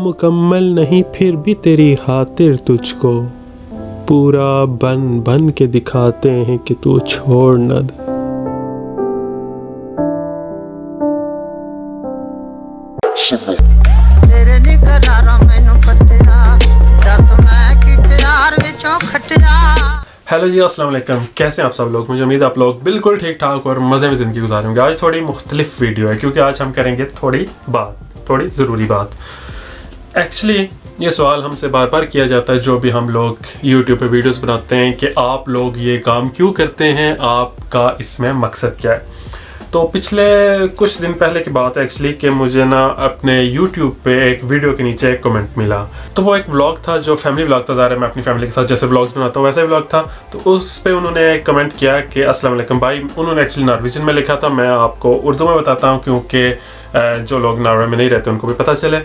मुकम्मल नहीं फिर भी तेरी खातिर तुझको पूरा बन बन के दिखाते हैं कि तू छोड़ न दे। तेरे निकरारा मैनू कटिया दस मैं कि प्यार विचों खटिया। हेलो जी, अस्सलाम वालेकुम। कैसे हैं आप सब लोग? मुझे उम्मीद है आप लोग बिल्कुल ठीक ठाक और मज़े में ज़िंदगी गुजारेंगे। आज थोड़ी मुख्तलिफ वीडियो है क्योंकि आज हम करेंगे थोड़ी ज़रूरी बात। एक्चुअली ये सवाल हमसे बार बार किया जाता है जो भी हम लोग यूट्यूब पे वीडियोस बनाते हैं कि आप लोग ये काम क्यों करते हैं, आपका इसमें मकसद क्या है। तो पिछले कुछ दिन पहले की बात है एक्चुअली कि मुझे ना अपने YouTube पे एक वीडियो के नीचे एक कमेंट मिला। तो वो एक व्लॉग था जो फैमिली व्लॉग था। ज़ाहिर है मैं अपनी फैमिली के साथ जैसे व्लॉग्स बनाता हूँ वैसे ही व्लॉग था। तो उस पे उन्होंने कमेंट किया कि अस्सलाम वालेकुम भाई। उन्होंने एक्चुअली नॉर्वेजियन में लिखा था, मैं आपको उर्दू में बताता हूँ क्योंकि जो लोग नॉर्वे में नहीं रहते उनको भी पता चले।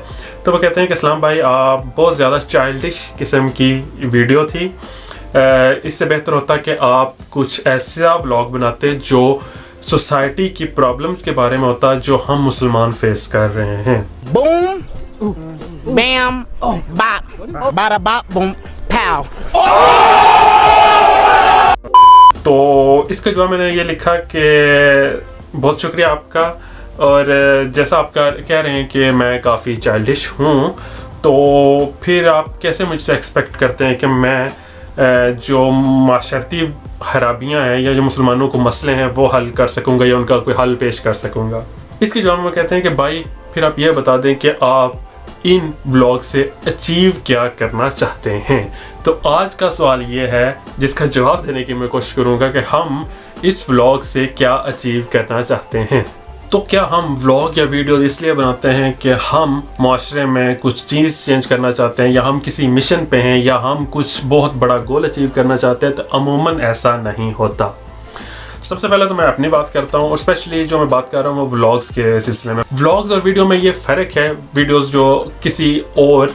तो वो कहते हैं कि अस्सलाम भाई, आप बहुत ज़्यादा चाइल्डिश किस्म की वीडियो थी। इससे बेहतर होता कि आप कुछ ऐसा व्लॉग बनाते जो सोसाइटी की प्रॉब्लम्स के बारे में होता जो हम मुसलमान फेस कर रहे हैं। Boom, bam, bop, bada bop, boom, pow. तो इसका जवाब मैंने ये लिखा कि बहुत शुक्रिया आपका, और जैसा आप कह रहे हैं कि मैं काफ़ी चाइल्डिश हूँ, तो फिर आप कैसे मुझसे एक्सपेक्ट करते हैं कि मैं जो माशरती खराबियाँ हैं या जो मुसलमानों को मसले हैं वो हल कर सकूँगा या उनका कोई हल पेश कर सकूँगा। इसके जवाब में कहते हैं कि भाई फिर आप ये बता दें कि आप इन व्लॉग से अचीव क्या करना चाहते हैं। तो आज का सवाल ये है जिसका जवाब देने की मैं कोशिश करूँगा कि हम इस व्लॉग से क्या अचीव करना चाहते हैं। तो क्या हम व्लॉग या वीडियो इसलिए बनाते हैं कि हम माशरे में कुछ चीज़ चेंज करना चाहते हैं, या हम किसी मिशन पे हैं, या हम कुछ बहुत बड़ा गोल अचीव करना चाहते हैं? तो अमूमन ऐसा नहीं होता। सबसे पहले तो मैं अपनी बात करता हूँ, और स्पेशली जो मैं बात कर रहा हूँ वो व्लॉग्स के सिलसिले में। व्लॉग्स और वीडियो में ये फ़र्क है, वीडियोस जो किसी और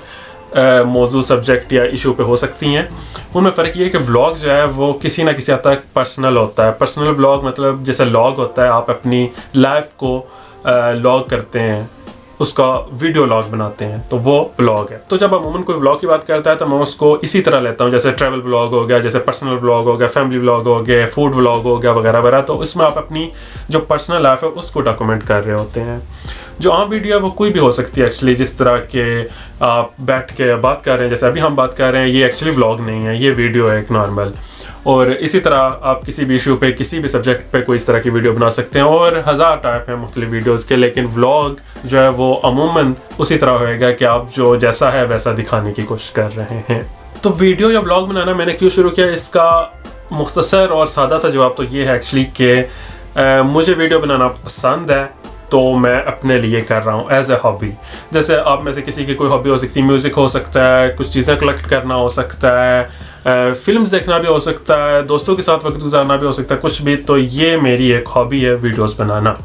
मौजू सब्जेक्ट या इशू पे हो सकती हैं, उनमें फ़र्क ये है कि व्लॉग जो है वो किसी ना किसी हद तक पर्सनल होता है। पर्सनल व्लॉग मतलब जैसे लॉग होता है, आप अपनी लाइफ को लॉग करते हैं, उसका वीडियो लॉग बनाते हैं, तो वो व्लॉग है। तो जब अमूमन कोई व्लॉग की बात करता है तो मैं उसको इसी तरह लेता हूँ, जैसे ट्रैवल व्लॉग हो गया, जैसे पर्सनल व्लॉग हो गया, फैमिली व्लॉग हो गया, फूड व्लॉग हो गया वगैरह वगैरह। तो इसमें आप अपनी जो पर्सनल लाइफ है उसको डॉक्यूमेंट कर रहे होते हैं। जो आम वीडियो है वो कोई भी हो सकती है एक्चुअली, जिस तरह के आप बैठ के बात कर रहे हैं, जैसे अभी हम बात कर रहे हैं, ये एक्चुअली व्लॉग नहीं है, ये वीडियो है एक नॉर्मल। और इसी तरह आप किसी भी इशू पे, किसी भी सब्जेक्ट पे कोई इस तरह की वीडियो बना सकते हैं, और हज़ार टाइप हैं मुख्तलिफ वीडियोज़ के। लेकिन व्लॉग जो है वो अमूमन उसी तरह होएगा कि आप जो जैसा है वैसा दिखाने की कोशिश कर रहे हैं। तो वीडियो या व्लॉग बनाना मैंने क्यों शुरू किया, इसका मुख्तसर और सादा सा जवाब तो ये है एक्चुअली कि मुझे वीडियो बनाना पसंद है, तो मैं अपने लिए कर रहा हूँ एज ए हॉबी। जैसे आप में से किसी की कोई हॉबी हो सकती है, म्यूज़िक हो सकता है, कुछ चीज़ें कलेक्ट करना हो सकता है, फिल्म्स देखना भी हो सकता है, दोस्तों के साथ वक्त गुजारना भी हो सकता है, कुछ भी। तो ये मेरी एक हॉबी है, वीडियोस बनाना।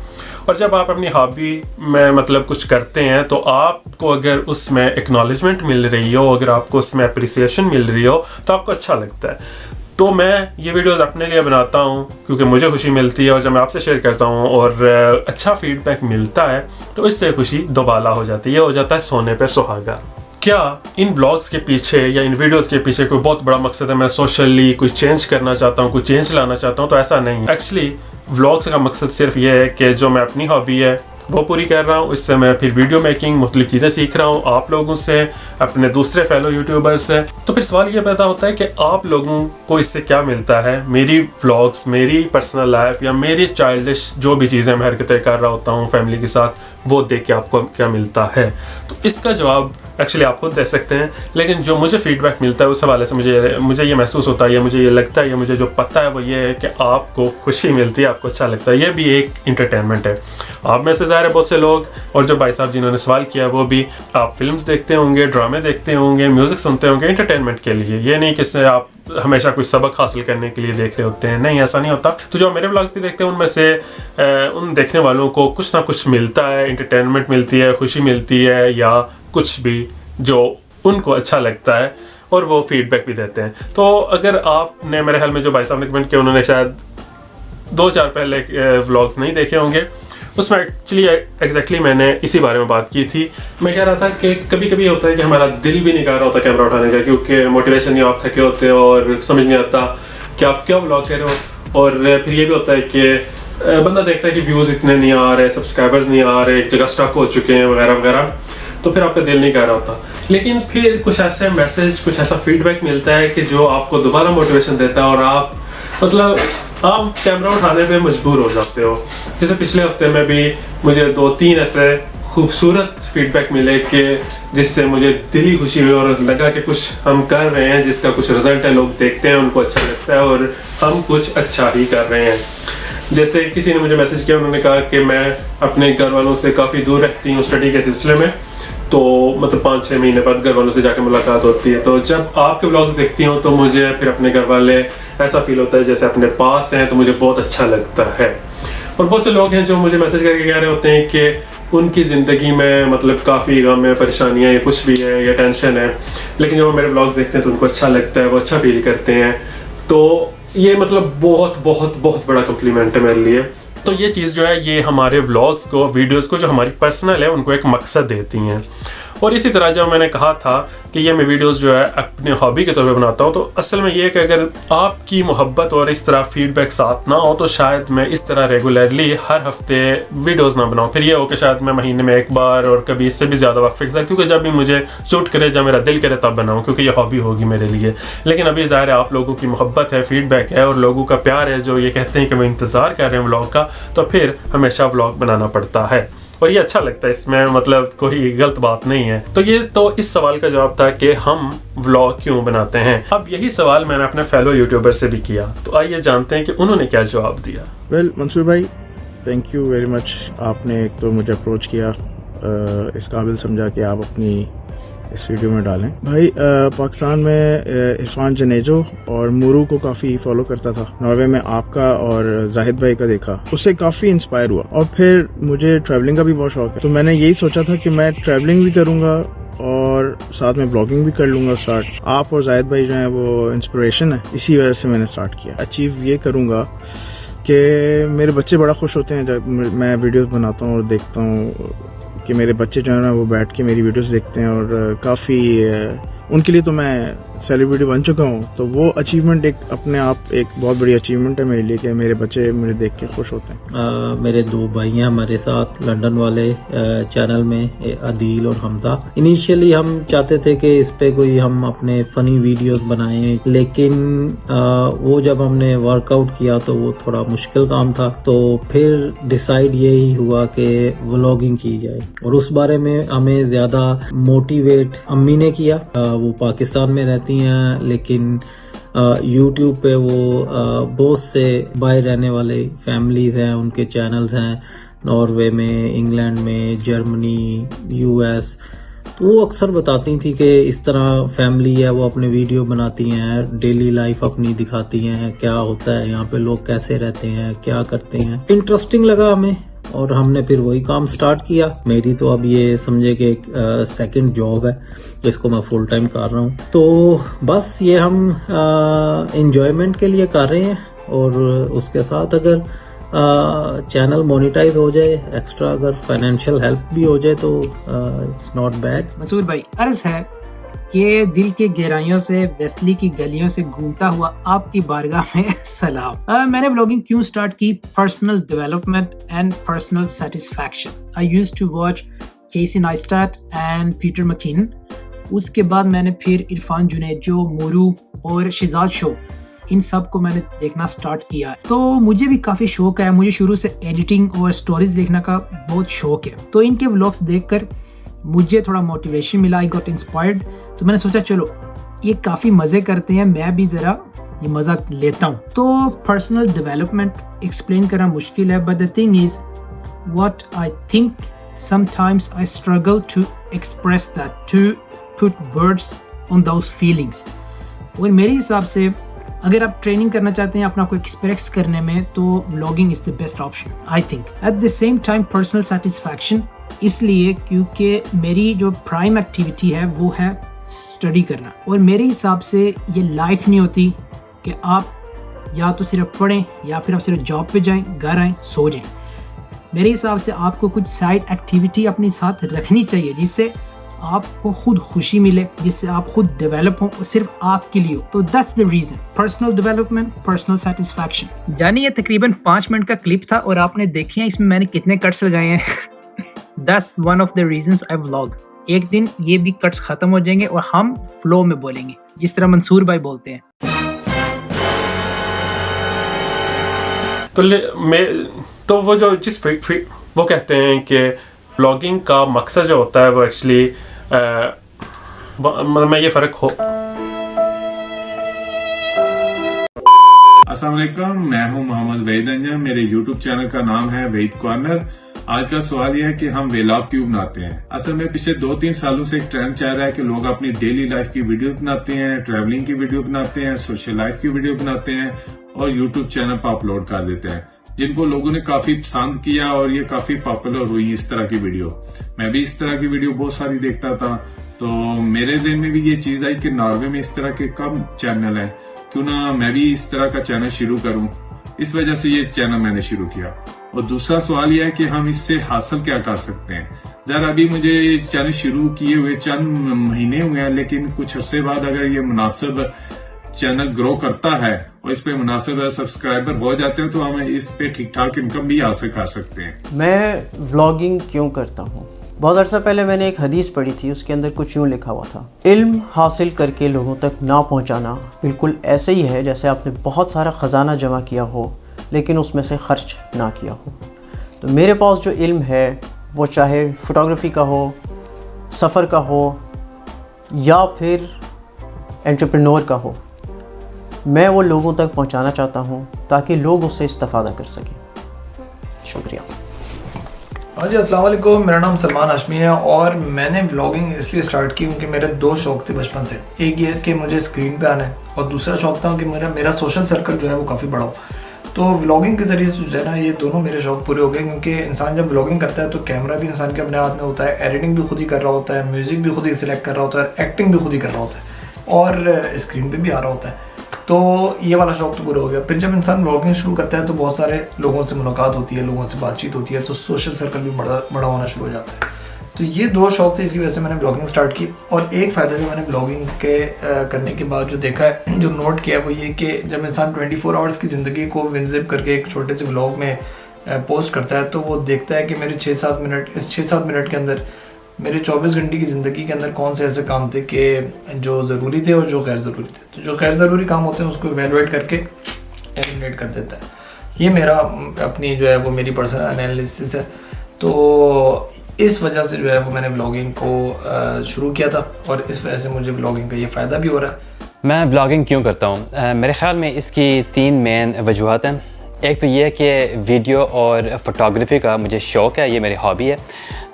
और जब आप अपनी हॉबी में मतलब कुछ करते हैं तो आपको अगर उसमें एक्नॉलेजमेंट मिल रही हो, अगर आपको उसमें अप्रिसिएशन मिल रही हो, तो आपको अच्छा लगता है। तो मैं ये वीडियोस अपने लिए बनाता हूँ क्योंकि मुझे खुशी मिलती है, और जब मैं आपसे शेयर करता हूँ और अच्छा फीडबैक मिलता है तो इससे खुशी दोबाला हो जाती है। ये हो जाता है सोने पे सुहागा। क्या इन व्लॉग्स के पीछे या इन वीडियोस के पीछे कोई बहुत बड़ा मकसद है, मैं सोशली कोई चेंज करना चाहता हूँ, कोई चेंज लाना चाहता हूँ? तो ऐसा नहीं है। एक्चुअली व्लॉग्स का मकसद सिर्फ ये है कि जो मैं अपनी हॉबी है वो पूरी कर रहा हूँ, इससे मैं फिर वीडियो मेकिंग मुख्तलिफ चीज़ें सीख रहा हूँ आप लोगों से, अपने दूसरे फेलो यूट्यूबर्स से। तो फिर सवाल ये पैदा होता है कि आप लोगों को इससे क्या मिलता है? मेरी व्लॉग्स, मेरी पर्सनल लाइफ या मेरी चाइल्डिश जो भी चीज़ें मैं हरकतें कर रहा होता हूँ फैमिली के साथ, वो देख के आपको क्या मिलता है? तो इसका जवाब एक्चुअली आप खुद दे सकते हैं, लेकिन जो मुझे फीडबैक मिलता है उस हवाले से मुझे ये महसूस होता है, या मुझे ये लगता है, या मुझे जो पता है वो ये है कि आपको खुशी मिलती है, आपको अच्छा लगता है। ये भी एक इंटरटेनमेंट है। आप में से ज़ाहिर है बहुत से लोग, और जो भाई साहब जिन्होंने सवाल किया वो भी, आप फिल्म्स देखते होंगे, ड्रामे देखते होंगे, म्यूज़िक सुनते होंगे इंटरटेनमेंट के लिए। ये नहीं कि इससे आप हमेशा कुछ सबक हासिल करने के लिए देख रहे होते हैं, नहीं, ऐसा नहीं होता। तो जो मेरे व्लॉग्स भी देखते हैं उनमें से उन देखने वालों को कुछ ना कुछ मिलता है, इंटरटेनमेंट मिलती है, खुशी मिलती है, या कुछ भी जो उनको अच्छा लगता है, और वो फीडबैक भी देते हैं। तो अगर आपने, मेरे ख्याल में जो भाई साहब ने कमेंट किया उन्होंने शायद 2-4 पहले व्लॉग्स नहीं देखे होंगे, उसमें एक्चुअली एग्जैक्टली मैंने इसी बारे में बात की थी। मैं कह रहा था कि कभी कभी होता है कि हमारा दिल भी नहीं कर रहा होता कैमरा उठाने का, क्योंकि मोटिवेशन नहीं, आप थके होते हो और समझ नहीं आता कि आप क्या व्लॉग कर रहे हो। और फिर ये भी होता है कि बंदा देखता है कि व्यूज़ इतने नहीं आ रहे, सब्सक्राइबर्स नहीं आ रहे, एक जगह स्टक हो चुके हैं वगैरह वगैरह, तो फिर आपका दिल नहीं कर रहा होता। लेकिन फिर कुछ ऐसे मैसेज, कुछ ऐसा फीडबैक मिलता है कि जो आपको दोबारा मोटिवेशन देता है और आप मतलब आप कैमरा उठाने पे मजबूर हो जाते हो। जैसे पिछले हफ्ते में भी मुझे 2-3 ऐसे खूबसूरत फीडबैक मिले कि जिससे मुझे दिली खुशी हुई और लगा कि कुछ हम कर रहे हैं जिसका कुछ रिजल्ट है, लोग देखते हैं, उनको अच्छा लगता है और हम कुछ अच्छा ही कर रहे हैं। जैसे किसी ने मुझे मैसेज किया, उन्होंने कहा कि मैं अपने घर वालों से काफ़ी दूर रहती हूँ स्टडी के सिलसिले में, तो मतलब 5-6 महीने बाद घर वालों से जाकर मुलाकात होती है, तो जब आपके व्लॉग्स देखती हूँ तो मुझे फिर अपने घर वाले ऐसा फील होता है जैसे अपने पास हैं, तो मुझे बहुत अच्छा लगता है। और बहुत से लोग हैं जो मुझे मैसेज करके कह रहे होते हैं कि उनकी ज़िंदगी में मतलब काफ़ी गम है, परेशानियाँ, या कुछ भी है या टेंशन है, लेकिन जब वो मेरे व्लॉग्स देखते हैं तो उनको अच्छा लगता है, वो अच्छा फील करते हैं। तो ये मतलब बहुत बहुत बहुत बड़ा कम्प्लीमेंट है मेरे लिए। तो ये चीज़ जो है ये हमारे व्लॉग्स को, वीडियोस को जो हमारी पर्सनल है उनको एक मकसद देती हैं। और इसी तरह जब मैंने कहा था कि ये मैं वीडियोस जो है अपने हॉबी के तौर पे बनाता हूँ, तो असल में ये है कि अगर आपकी मोहब्बत और इस तरह फीडबैक साथ ना हो तो शायद मैं इस तरह रेगुलरली हर हफ्ते वीडियोस ना बनाऊँ। फिर ये हो कि शायद मैं महीने में एक बार और कभी इससे भी ज़्यादा वक्त फिक्स है, क्योंकि जब भी मुझे शूट करे, जब मेरा दिल करे तब बनाऊँ, क्योंकि ये हॉबी होगी मेरे लिए। लेकिन अभी ज़ाहिर है आप लोगों की मोहब्बत है, फीडबैक है और लोगों का प्यार है जो ये कहते हैं कि वो इंतज़ार कर रहे हैं व्लॉग का, तो फिर हमेशा व्लॉग बनाना पड़ता है और ये अच्छा लगता है। इसमें मतलब कोई गलत बात नहीं है। तो ये तो इस सवाल का जवाब था कि हम व्लॉग क्यों बनाते हैं। अब यही सवाल मैंने अपने फेलो यूट्यूबर से भी किया, तो आइए जानते हैं कि उन्होंने क्या जवाब दिया। वेल मंसूर भाई, थैंक यू वेरी मच। आपने एक तो मुझे अप्रोच किया, इस काबिल समझा कि आप अपनी इस वीडियो में डालें। भाई पाकिस्तान में इरफान जनेजो और मूरू को काफ़ी फॉलो करता था। नॉर्वे में आपका और जाहिद भाई का देखा, उससे काफ़ी इंस्पायर हुआ। और फिर मुझे ट्रैवलिंग का भी बहुत शौक है, तो मैंने यही सोचा था कि मैं ट्रैवलिंग भी करूँगा और साथ में ब्लॉगिंग भी कर लूँगा स्टार्ट। आप और जाहिद भाई जो हैं वो इंस्पिरेशन है, इसी वजह से मैंने स्टार्ट किया। अचीव ये करूँगा कि मेरे बच्चे बड़ा खुश होते हैं जब मैं वीडियोस बनाता हूँ और देखता हूँ कि मेरे बच्चे जो है ना वो बैठ के मेरी वीडियोस देखते हैं और काफ़ी उनके लिए तो मैं सेलिब्रिटी बन चुका हूँ। तो वो अचीवमेंट एक अपने आप एक बहुत बड़ी अचीवमेंट है मेरे लिए कि मेरे बच्चे मेरे देख के खुश होते हैं। मेरे 2 भाई हैं हमारे साथ लंदन वाले चैनल में, अदील और हमजा। इनिशियली हम चाहते थे कि इस पे कोई हम अपने फनी वीडियोस बनाएं, लेकिन वो जब हमने वर्कआउट किया तो वो थोड़ा मुश्किल काम था, तो फिर डिसाइड यही हुआ कि व्लॉगिंग की जाए। और उस बारे में हमें ज़्यादा मोटिवेट अम्मी ने किया। वो पाकिस्तान में रहती हैं, लेकिन यूट्यूब पे वो बहुत से बाहर रहने वाले फैमिलीज हैं, उनके चैनल्स हैं नॉर्वे में, इंग्लैंड में, जर्मनी, यूएस। तो वो अक्सर बताती थी कि इस तरह फैमिली है, वो अपने वीडियो बनाती हैं, डेली लाइफ अपनी दिखाती हैं, क्या होता है यहाँ पे, लोग कैसे रहते हैं, क्या करते हैं। इंटरेस्टिंग लगा हमें और हमने फिर वही काम स्टार्ट किया। मेरी तो अब ये समझे कि एक सेकंड जॉब है जिसको मैं फुल टाइम कर रहा हूँ। तो बस ये हम एंजॉयमेंट के लिए कर रहे हैं और उसके साथ अगर चैनल मोनेटाइज हो जाए, एक्स्ट्रा अगर फाइनेंशियल हेल्प भी हो जाए तो इट्स नॉट बैड। मंसूर भाई, अर्ज है कि दिल के गहराइयों से वेस्ली की गलियों से घूमता हुआ आपकी बारगाह में सलाम। मैंने ब्लॉगिंग क्यों स्टार्ट की? Personal development and personal satisfaction. I used to watch Casey Neistat and Peter McKinnon. उसके बाद मैंने फिर इरफान जुनेजो, मूरू और शिजाद शो, इन सब को मैंने देखना स्टार्ट किया। तो मुझे भी काफ़ी शौक है, मुझे शुरू से एडिटिंग और स्टोरीज देखने का बहुत शौक है। तो इनके व्लॉग्स देखकर मुझे थोड़ा मोटिवेशन मिला, आई गॉट इंस्पायर्ड। तो मैंने सोचा चलो ये काफ़ी मज़े करते हैं, मैं भी ज़रा ये मज़ा लेता हूँ। तो पर्सनल डेवलपमेंट एक्सप्लेन करना मुश्किल है, but the thing is what I think sometimes I struggle to express that, to put words on those feelings. और मेरे हिसाब से अगर आप ट्रेनिंग करना चाहते हैं अपना को एक्सप्रेस करने में, तो vlogging is the best option I think. At the same time personal satisfaction, इसलिए क्योंकि मेरी जो प्राइम एक्टिविटी है वो है स्टडी करना। और मेरे हिसाब से ये लाइफ नहीं होती कि आप या तो सिर्फ पढ़ें या फिर आप सिर्फ जॉब पे जाएं, घर आएं, सो जाएं। मेरे हिसाब से आपको कुछ साइड एक्टिविटी अपने साथ रखनी चाहिए जिससे आपको खुद खुशी मिले, जिससे आप खुद डेवलप हो, सिर्फ आपके लिए हो। तो that's the reason, personal development, personal satisfaction. जानिए, ये तकरीबन 5 मिनट का क्लिप था और आपने देखे हैं इसमें मैंने कितने कट्स लगाए हैं। That's one of the reasons I vlog. एक दिन ये भी कट्स खत्म हो जाएंगे और हम फ्लो में बोलेंगे, जिस तरह मंसूर भाई बोलते हैं। तो वो जो वो कहते हैं कि ब्लॉगिंग का मकसद जो होता है वो एक्चुअली मैं ये फ़र्क हो। अस्सलाम वालेकुम, मैं हूं मोहम्मद वहीद अंजम। मेरे YouTube चैनल का नाम है वहीद कॉर्नर। आज का सवाल यह है कि हम व्लॉग क्यों बनाते हैं। असल में पिछले 2-3 सालों से एक ट्रेंड चल रहा है कि लोग अपनी डेली लाइफ की वीडियो बनाते हैं, ट्रैवलिंग की वीडियो बनाते हैं, सोशल लाइफ की वीडियो बनाते हैं और YouTube चैनल पर अपलोड कर देते हैं, जिनको लोगों ने काफी पसंद किया और ये काफी पॉपुलर हुई इस तरह की वीडियो। मैं भी इस तरह की वीडियो बहुत सारी देखता था, तो मेरे दिल में भी ये चीज आई कि नॉर्वे में इस तरह के कम चैनल है, क्यों ना मैं भी इस तरह का चैनल शुरू करूं। इस वजह से ये चैनल मैंने शुरू किया। और दूसरा सवाल यह है कि हम इससे हासिल क्या कर सकते हैं। जरा अभी मुझे चैनल शुरू किए हुए चंद महीने हुए हैं, लेकिन कुछ अर्से बाद अगर ये मुनासिब चैनल ग्रो करता है और इस पे मुनासिब सब्सक्राइबर हो जाते हैं तो हम इस पे ठीक ठाक इनकम भी हासिल कर सकते हैं। मैं व्लॉगिंग क्यों करता हूँ? बहुत अर्सा पहले मैंने एक हदीस पढ़ी थी, उसके अंदर कुछ यूँ लिखा हुआ था, इल्म हासिल करके लोगों तक ना पहुँचाना बिल्कुल ऐसे ही है जैसे आपने बहुत सारा ख़जाना जमा किया हो लेकिन उसमें से खर्च ना किया हो। तो मेरे पास जो इल्म है वो चाहे फ़ोटोग्राफ़ी का हो, सफ़र का हो या फिर एंटरप्रेन्योर का हो, मैं वो लोगों तक पहुंचाना चाहता हूं ताकि लोग उससे इस्तेफ़ादा कर सकें। शुक्रिया। हाँ जी, अस्सलाम वालेकुम, मेरा नाम सलमान हाशमी है और मैंने व्लॉगिंग इसलिए स्टार्ट की क्योंकि मेरे 2 शौक़ थे बचपन से। एक ये कि मुझे स्क्रीन पे आना है और दूसरा शौक़ था कि मेरा सोशल सर्कल जो है वो काफ़ी बड़ा हो। तो व्लॉगिंग के ज़रिए जो है ना, ये दोनों मेरे शौक़ पूरे हो गए, क्योंकि इंसान जब व्लॉगिंग करता है तो कैमरा भी इंसान के अपने हाथ में होता है, एडिटिंग भी खुद ही कर रहा होता है, म्यूज़िक भी खुद ही सिलेक्ट कर रहा होता है, एक्टिंग भी खुद ही कर रहा होता है और स्क्रीन पर भी आ रहा होता है। तो ये वाला शौक़ तो पूरा हो गया। फिर जब इंसान व्लॉगिंग शुरू करता है तो बहुत सारे लोगों से मुलाकात होती है, लोगों से बातचीत होती है, तो सोशल सर्कल भी बड़ा होना शुरू हो जाता है। तो ये 2 शौक़ थे, इसी वजह से मैंने व्लॉगिंग स्टार्ट की। और एक फ़ायदा जो मैंने व्लॉगिंग के करने के बाद जो देखा है, जो नोट किया है, वो ये कि जब इंसान 24 आवर्स की ज़िंदगी को विनजिप करके एक छोटे से व्लॉग में पोस्ट करता है तो वो देखता है कि मेरे 6-7 मिनट, इस 6-7 मिनट के अंदर मेरे 24 घंटे की ज़िंदगी के अंदर कौन से ऐसे काम थे कि जो ज़रूरी थे और जो गैर ज़रूरी थे। तो जो गैर ज़रूरी काम होते हैं उसको इवेलुएट करके एलिमिनेट कर देता है। ये मेरा अपनी जो है वो मेरी पर्सनल एनालिसिस है। तो इस वजह से जो है वो मैंने व्लॉगिंग को शुरू किया था और इस वजह से मुझे व्लॉगिंग का ये फ़ायदा भी हो रहा है। मैं व्लॉगिंग क्यों करता हूँ? मेरे ख़्याल में इसकी 3 मेन वजूहत हैं। एक तो ये है कि वीडियो और फ़ोटोग्राफ़ी का मुझे शौक़ है, ये मेरी हॉबी है,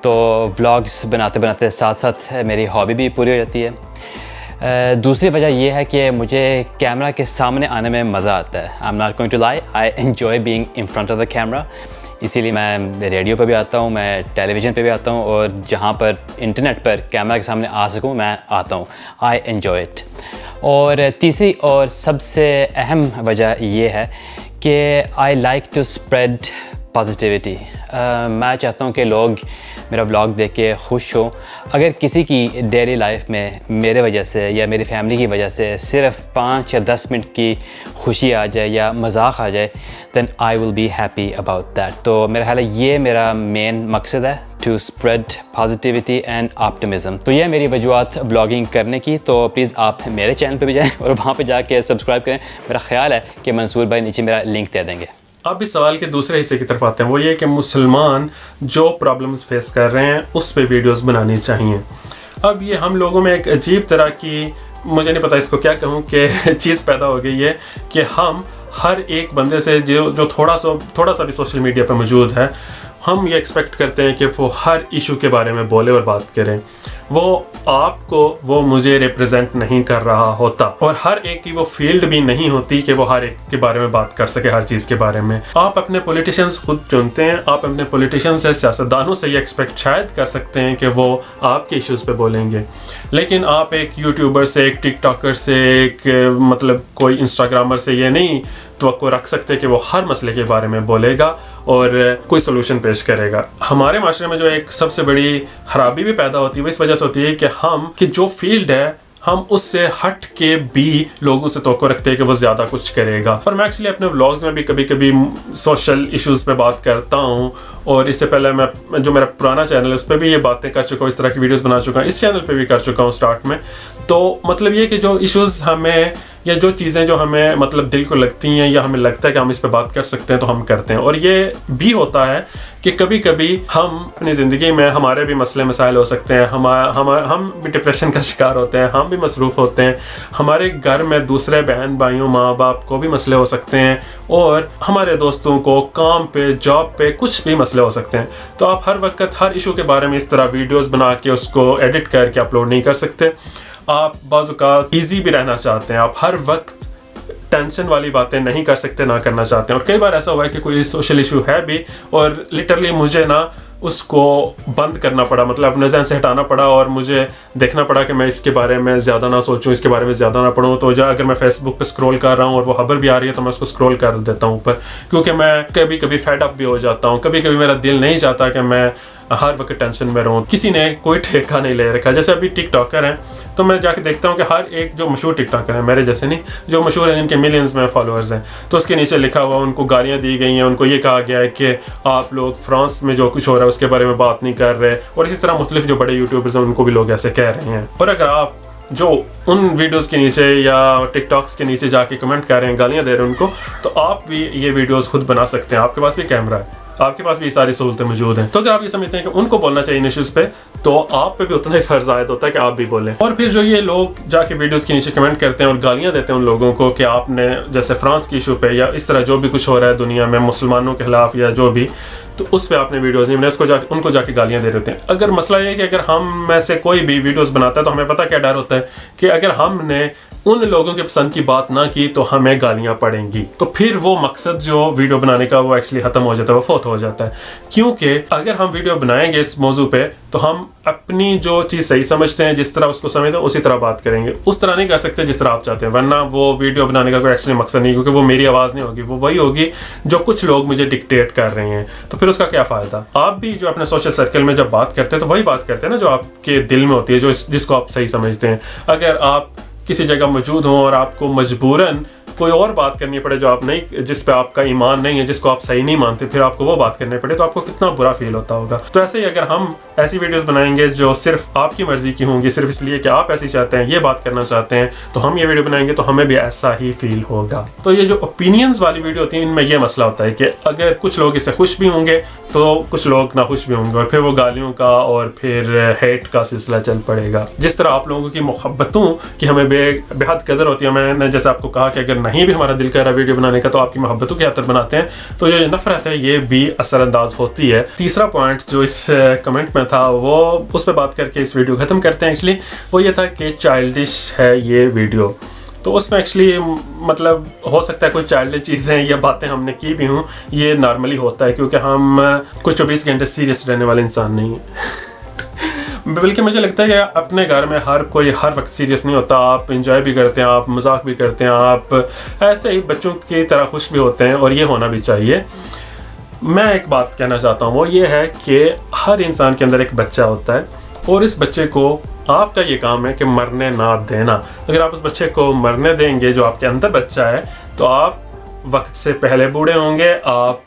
तो व्लॉग्स बनाते बनाते साथ साथ मेरी हॉबी भी पूरी हो जाती है। दूसरी वजह यह है कि मुझे कैमरा के सामने आने में मज़ा आता है। I am not going to lie, I enjoy being in front of the camera. इसीलिए मैं रेडियो पे भी आता हूँ, मैं टेलीविज़न पे भी आता हूँ और जहाँ पर इंटरनेट पर कैमरा के सामने आ सकूँ मैं आता हूँ। I enjoy it. और तीसरी और सबसे अहम वजह ये है कि I like to spread positivity. मैं चाहता हूँ कि लोग मेरा व्लॉग देख के खुश हो। अगर किसी की डेली लाइफ में मेरे वजह से या मेरी फैमिली की वजह से सिर्फ 5 या 10 मिनट की खुशी आ जाए या मजाक आ जाए, then I will be happy about that. तो मेरा ख्याल है ये मेरा मेन मकसद है, to spread positivity and optimism. तो ये मेरी वजूहत ब्लॉगिंग करने की। तो प्लीज़ आप मेरे चैनल पे भी जाएं और वहाँ पे जाके सब्सक्राइब करें। मेरा ख्याल है कि मंसूर भाई नीचे मेरा लिंक दे देंगे। अब इस सवाल के दूसरे हिस्से की तरफ आते हैं, वो ये कि मुसलमान जो प्रॉब्लम्स फेस कर रहे हैं उस पे वीडियोस बनानी चाहिए। अब ये हम लोगों में एक अजीब तरह की, मुझे नहीं पता इसको क्या कहूँ, कि चीज़ पैदा हो गई है कि हम हर एक बंदे से जो थोड़ा सा भी सोशल मीडिया पर मौजूद है, हम ये एक्सपेक्ट करते हैं कि वो हर इशू के बारे में बोले और बात करें। वो आपको, वो मुझे रिप्रेजेंट नहीं कर रहा होता। और हर एक की वो फील्ड भी नहीं होती कि वो हर एक के बारे में बात कर सके, हर चीज़ के बारे में। आप अपने पॉलिटिशियंस खुद चुनते हैं, आप अपने पॉलिटिशियंस से, सियासतदानों से ये एक्सपेक्ट शायद कर सकते हैं कि वो आपके इश्यूज़ पे बोलेंगे, लेकिन आप एक यूट्यूबर से, एक टिकटॉकर से, एक मतलब कोई इंस्टाग्रामर से ये नहीं तो रख सकते कि वो हर मसले के बारे में बोलेगा और कोई सोल्यूशन पेश करेगा। हमारे माशरे में जो एक सबसे बड़ी खराबी भी पैदा होती है वो इस वजह से होती है कि जो फील्ड है हम उससे हट के भी लोगों से तवक्को रखते हैं कि वो ज़्यादा कुछ करेगा। और मैं एक्चुअली अपने व्लॉग्स में भी कभी कभी सोशल इश्यूज़ पे बात करता हूँ, और इससे पहले मैं जो मेरा पुराना चैनल है उस पर भी ये बातें कर चुका हूँ, इस तरह की वीडियोस बना चुका हूँ, इस चैनल पे भी कर चुका हूँ स्टार्ट में। तो मतलब ये कि जो इश्यूज़ हमें या जो चीज़ें जो हमें मतलब दिल को लगती हैं या हमें लगता है कि हम इस पर बात कर सकते हैं तो हम करते हैं। और ये भी होता है कि कभी कभी हम अपनी ज़िंदगी में हमारे भी मसले मसाइल हो सकते हैं, हम भी डिप्रेशन का शिकार होते हैं, हम भी मसरूफ़ होते हैं, हमारे घर में दूसरे बहन भाइयों माँ बाप को भी मसले हो सकते हैं, और हमारे दोस्तों को काम पे, जॉब पे कुछ भी मसले हो सकते हैं। तो आप हर वक्त हर इशू के बारे में इस तरह वीडियोस बना के उसको एडिट करके अपलोड नहीं कर सकते। आप बाज़-औक़ात ईजी भी रहना चाहते हैं, आप हर वक्त टेंशन वाली बातें नहीं कर सकते, ना करना चाहते हैं। और कई बार ऐसा हुआ है कि कोई सोशल इशू है भी और लिटरली मुझे ना उसको बंद करना पड़ा, मतलब अपने ज़हन से हटाना पड़ा, और मुझे देखना पड़ा कि मैं इसके बारे में ज़्यादा ना सोचूं, इसके बारे में ज़्यादा ना पढ़ूं। तो अगर मैं फेसबुक पे स्क्रॉल कर रहा हूं और वो खबर भी आ रही है तो मैं उसको स्क्रॉल कर देता हूं ऊपर, क्योंकि मैं कभी कभी फेड अप भी हो जाता हूं। कभी कभी मेरा दिल नहीं चाहता कि मैं हर वक्त टेंशन में रहूं। किसी ने कोई ठेका नहीं ले रखा। जैसे अभी टिकटॉकर हैं तो मैं जाके देखता हूं कि हर एक जो मशहूर टिकटॉकर हैं, मेरे जैसे नहीं, जो मशहूर हैं जिनके मिलियंस में फॉलोअर्स हैं, तो उसके नीचे लिखा हुआ, उनको गालियां दी गई हैं, उनको ये कहा गया है कि आप लोग फ्रांस में जो कुछ हो रहा है उसके बारे में बात नहीं कर रहे, और इसी तरह मुख्तलिफ जो बड़े यूट्यूबर्स हैं उनको भी लोग ऐसे कह रहे हैं। और अगर आप जो उन वीडियोस के नीचे या टिकटॉक्स के नीचे जाके कमेंट कर रहे हैं, गालियां दे रहे हैं उनको, तो आप भी ये वीडियोस खुद बना सकते हैं। आपके पास भी कैमरा है, आपके पास भी सारी सहूलतें मौजूद हैं। तो अगर आप ये समझते हैं कि उनको बोलना चाहिए इन इश्यूज़ पे, तो आप पे भी उतना ही फर्ज आयद होता है कि आप भी बोलें। और फिर जो ये लोग जाके वीडियोस के नीचे कमेंट करते हैं और गालियां देते हैं उन लोगों को कि आपने जैसे फ्रांस की इशू पे या इस तरह जो भी कुछ हो रहा है दुनिया में मुसलमानों के खिलाफ या जो भी, तो उस पर आपने वीडियोस नहीं बनाए, उनको जाके गालियां दे रहे होते हैं। अगर मसला ये है कि अगर हम में से कोई भी वीडियोस बनाता है तो हमें पता क्या डर होता है कि अगर हमने उन लोगों के पसंद की बात ना की तो हमें गालियां पड़ेंगी, तो फिर वो मकसद जो वीडियो बनाने का वो एक्चुअली खत्म हो जाता है, वो फोत हो जाता है। क्योंकि अगर हम वीडियो बनाएंगे इस मौजू पे तो हम अपनी जो चीज़ सही समझते हैं, जिस तरह उसको समझते हैं उसी तरह बात करेंगे, उस तरह नहीं कर सकते जिस तरह आप चाहते हैं, वरना वो वीडियो बनाने का कोई एक्चुअली मकसद नहीं, क्योंकि वो मेरी आवाज़ नहीं होगी, वो वही होगी जो कुछ लोग मुझे डिक्टेट कर रहे हैं। तो फिर उसका क्या फ़ायदा। आप भी जो अपने सोशल सर्कल में जब बात करते हैं तो वही बात करते हैं ना जो आपके दिल में होती है, जो जिसको आप सही समझते हैं। अगर आप किसी जगह मौजूद हों और आपको मजबूरन कोई और बात करनी पड़े जो आप नहीं, जिस पे आपका ईमान नहीं है, जिसको आप सही नहीं मानते, फिर आपको वो बात करनी पड़े, तो आपको कितना बुरा फील होता होगा। तो ऐसे ही अगर हम ऐसी वीडियोस बनाएंगे जो सिर्फ आपकी मर्जी की होंगी, सिर्फ इसलिए कि आप ऐसी चाहते हैं, ये बात करना चाहते हैं, तो हम ये वीडियो बनाएंगे तो हमें भी ऐसा ही फील होगा। तो ये जो ओपिनियंस वाली वीडियो होती है इनमें ये मसला होता है कि अगर कुछ लोग इससे खुश भी होंगे तो कुछ लोग नाखुश भी होंगे, और फिर वो गालियों का और फिर हेट का सिलसिला चल पड़ेगा। जिस तरह आप लोगों की मोहब्बतों की हमें बेहद कदर होती है, मैंने जैसे आपको कहा कि अगर नहीं भी हमारा दिल कर रहा वीडियो बनाने का तो आपकी मोहब्बतों की खातिर बनाते हैं, तो ये नफरत है ये भी असरअंदाज होती है। तीसरा पॉइंट जो इस कमेंट में था वो उस पर बात करके इस वीडियो ख़त्म करते हैं। एक्चुअली वो ये था कि चाइल्डिश है ये वीडियो, तो उसमें एक्चुअली मतलब हो सकता है कुछ चाइल्डिश चीज़ें या बातें हमने की भी हूँ, ये नॉर्मली होता है क्योंकि हम कोई 24 घंटे सीरियस रहने वाले इंसान नहीं है। बल्कि मुझे लगता है कि अपने घर में हर कोई हर वक्त सीरियस नहीं होता, आप इंजॉय भी करते हैं, आप मजाक भी करते हैं, आप ऐसे ही बच्चों की तरह खुश भी होते हैं, और ये होना भी चाहिए। मैं एक बात कहना चाहता हूँ, वो ये है कि हर इंसान के अंदर एक बच्चा होता है, और इस बच्चे को आपका ये काम है कि मरने ना देना। अगर आप उस बच्चे को मरने देंगे जो आपके अंदर बच्चा है, तो आप वक्त से पहले बूढ़े होंगे, आप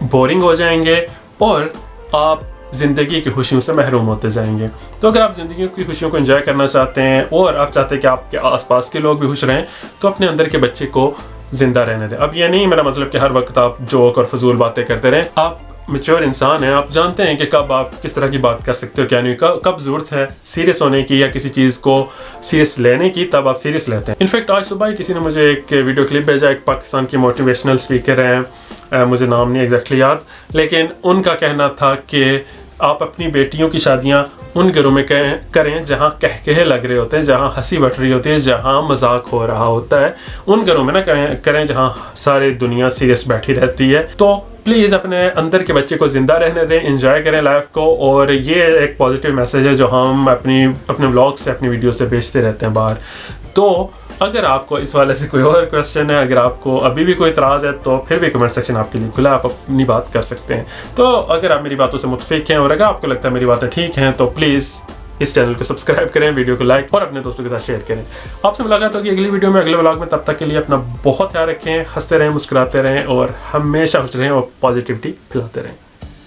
बोरिंग हो जाएंगे और आप ज़िंदगी की खुशियों से महरूम होते जाएंगे। तो अगर आप ज़िंदगी की खुशियों को एंजॉय करना चाहते हैं और आप चाहते हैं कि आपके आसपास के लोग भी खुश रहें, तो अपने अंदर के बच्चे को ज़िंदा रहने दें। अब ये नहीं मेरा मतलब कि हर वक्त आप जोक और फजूल बातें करते रहें। आप मैच्योर इंसान हैं, आप जानते हैं कि कब आप किस तरह की बात कर सकते हो, क्या नहीं, कब ज़रूरत है सीरियस होने की या किसी चीज़ को सीरियस लेने की, तब आप सीरियस लेते हैं। इनफैक्ट आज सुबह ही किसी ने मुझे एक वीडियो क्लिप भेजा, एक पाकिस्तान की मोटिवेशनल स्पीकर हैं, मुझे नाम नहीं एग्जैक्टली याद, लेकिन उनका कहना था कि आप अपनी बेटियों की शादियां उन घरों में करें जहां कहकहे लग रहे होते हैं, जहां हंसी बट रही होती है, जहां मजाक हो रहा होता है। उन घरों में ना करें जहां सारी दुनिया सीरियस बैठी रहती है। तो प्लीज़ अपने अंदर के बच्चे को ज़िंदा रहने दें, एंजॉय करें लाइफ को। और ये एक पॉजिटिव मैसेज है जो हम अपने व्लॉग से, अपनी वीडियो से भेजते रहते हैं बाहर। तो अगर आपको इस वाले से कोई और क्वेश्चन है, अगर आपको अभी भी कोई इतराज़ है, तो फिर भी कमेंट सेक्शन आपके लिए खुला, आप अपनी बात कर सकते हैं। तो अगर आप मेरी बातों से मुतफिक हैं और अगर आपको लगता है मेरी बातें ठीक हैं, तो प्लीज़ इस चैनल को सब्सक्राइब करें, वीडियो को लाइक और अपने दोस्तों के साथ शेयर करें। आपसे मुलाकात होगी अगली वीडियो में, अगले व्लॉग में। तब तक के लिए अपना बहुत ख्याल रखें, हंसते रहें, मुस्कुराते रहें और हमेशा खुश रहें और पॉजिटिविटी फैलाते रहें।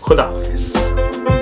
खुदा हाफिज़।